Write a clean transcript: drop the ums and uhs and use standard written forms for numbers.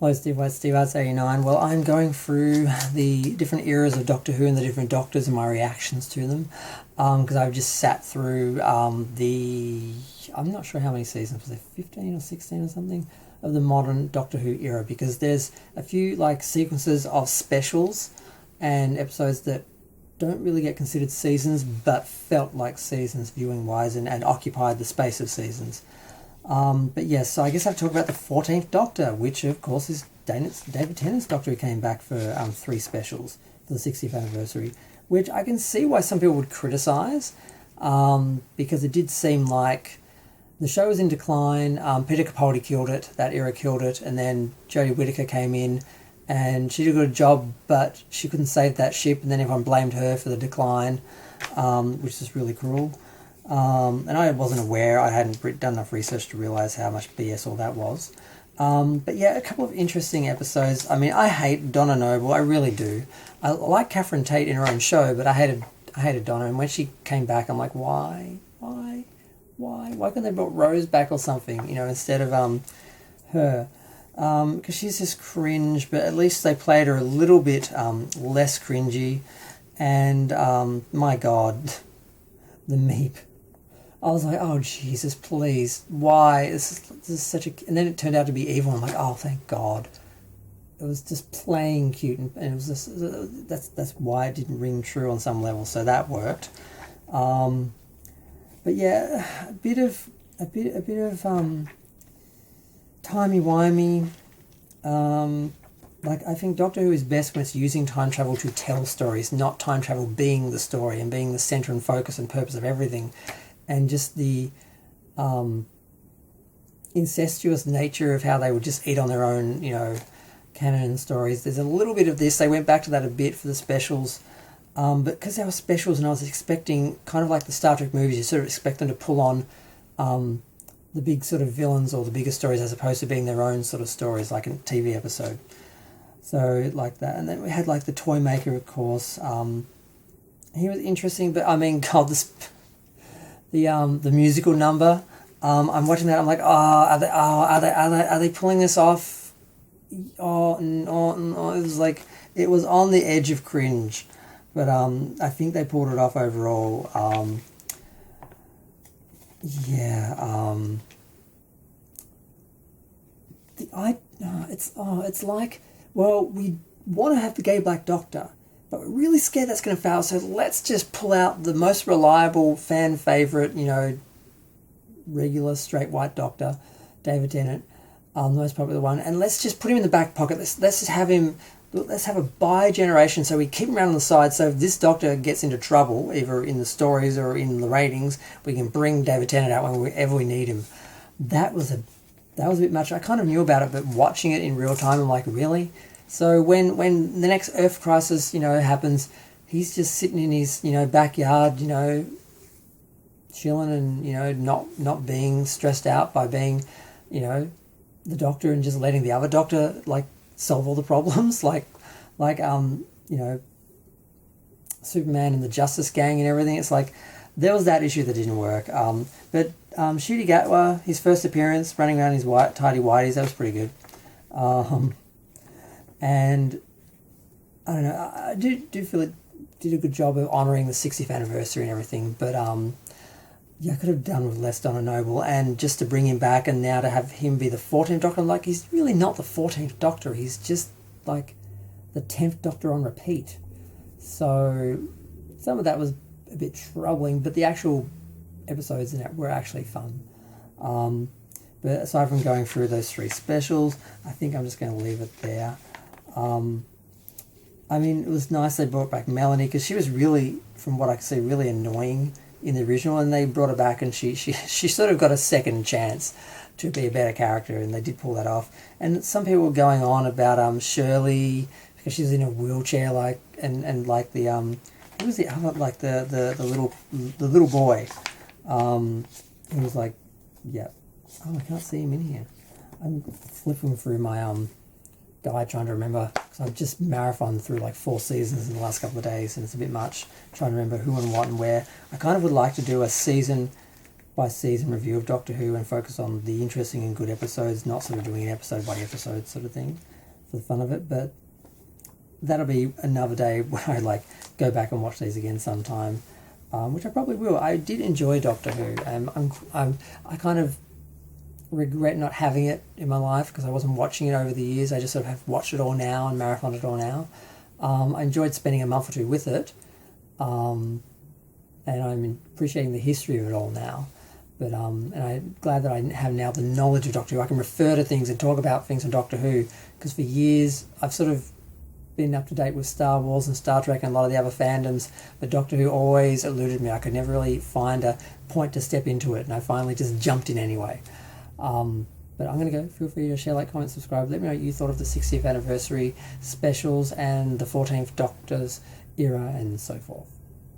Hello, Steve White, Steve Arts 89. Well, I'm going through the different eras of Doctor Who and the different Doctors and my reactions to them, because I've just sat through I'm not sure how many seasons, was there 15 or 16 or something, of the modern Doctor Who era, because there's a few like sequences of specials and episodes that don't really get considered seasons, but felt like seasons viewing-wise and occupied the space of seasons. But yes, so I guess I have to talk about the 14th Doctor, which of course is David Tennant's Doctor, who came back for 3 specials for the 60th anniversary, which I can see why some people would criticise, because it did seem like the show was in decline. Peter Capaldi killed it, that era killed it, and then Jodie Whittaker came in and she did a good job, but she couldn't save that ship, and then everyone blamed her for the decline, which is really cruel. And I wasn't aware, I hadn't done enough research to realise how much BS all that was. But yeah, a couple of interesting episodes. I mean, I hate Donna Noble, I really do. I like Catherine Tate in her own show, but I hated Donna, and when she came back, I'm like, why couldn't they brought Rose back or something, you know, instead of her? Because she's just cringe, but at least they played her a little bit less cringy. And my God, the Meep. I was like, oh Jesus, please, why? This is such a... And then it turned out to be evil. I'm like, oh, thank God. It was just plain cute, and it was just... That's why it didn't ring true on some level. So that worked. But yeah, a bit of timey-wimey. Like, I think Doctor Who is best when it's using time travel to tell stories, not time travel being the story and being the centre and focus and purpose of everything. And just the incestuous nature of how they would just eat on their own, you know, canon and stories. There's a little bit of this. They went back to that a bit for the specials. But because they were specials and I was expecting, kind of like the Star Trek movies, you sort of expect them to pull on the big sort of villains or the bigger stories as opposed to being their own sort of stories, like a TV episode. So, like that. And then we had, like, the Toy Maker, of course. He was interesting, but, I mean, God, the musical number, I'm watching that, I'm like, are they pulling this off? No, it was like, it was on the edge of cringe, but I think they pulled it off overall. It's like, well, we want to have the gay black Doctor, but we're really scared that's going to fail, so let's just pull out the most reliable, fan favourite, you know, regular straight white Doctor, David Tennant, the most popular one, and let's just put him in the back pocket. Let's just have him, let's have a bi-generation, so we keep him around on the side, so if this Doctor gets into trouble, either in the stories or in the ratings, we can bring David Tennant out whenever we need him. That was a bit much. I kind of knew about it, but watching it in real time, I'm like, really? So when the next Earth crisis, you know, happens, he's just sitting in his, you know, backyard, you know, chilling and, you know, not being stressed out by being, you know, the Doctor, and just letting the other Doctor, like, solve all the problems, like you know, Superman and the Justice Gang and everything. It's like there was that issue that didn't work. But Ncuti Gatwa, his first appearance, running around in his tidy whities, that was pretty good. And I don't know, I do feel it did a good job of honouring the 60th anniversary and everything, but yeah, I could have done with less Donna Noble, and just to bring him back and now to have him be the 14th Doctor, like, he's really not the 14th Doctor, he's just like the 10th Doctor on repeat. So some of that was a bit troubling, but the actual episodes in it were actually fun. But aside from going through those 3 specials, I think I'm just going to leave it there. I mean, it was nice they brought back Melanie, because she was really, from what I could see, really annoying in the original, and they brought her back, and she sort of got a second chance to be a better character, and they did pull that off. And some people were going on about Shirley, because she's in a wheelchair, like, and like the who was the other, like the little boy, he was like, yeah, oh, I can't see him in here. I'm flipping through my guide trying to remember, because I've just marathoned through like 4 seasons in the last couple of days, and it's a bit much trying to remember who and what and where. I kind of would like to do a season by season review of Doctor Who and focus on the interesting and good episodes, not sort of doing an episode by episode sort of thing for the fun of it. But that'll be another day when I like go back and watch these again sometime, which I probably will. I did enjoy Doctor Who, and I kind of regret not having it in my life because I wasn't watching it over the years. I just sort of have watched it all now and marathoned it all now. I enjoyed spending a month or two with it, and I'm appreciating the history of it all now. But and I'm glad that I have now the knowledge of Doctor Who. I can refer to things and talk about things on Doctor Who, because for years I've sort of been up to date with Star Wars and Star Trek and a lot of the other fandoms, but Doctor Who always eluded me. I could never really find a point to step into it, and I finally just jumped in anyway. But I'm going to go. Feel free to share, like, comment, subscribe. Let me know what you thought of the 60th anniversary specials and the 14th Doctor's era and so forth.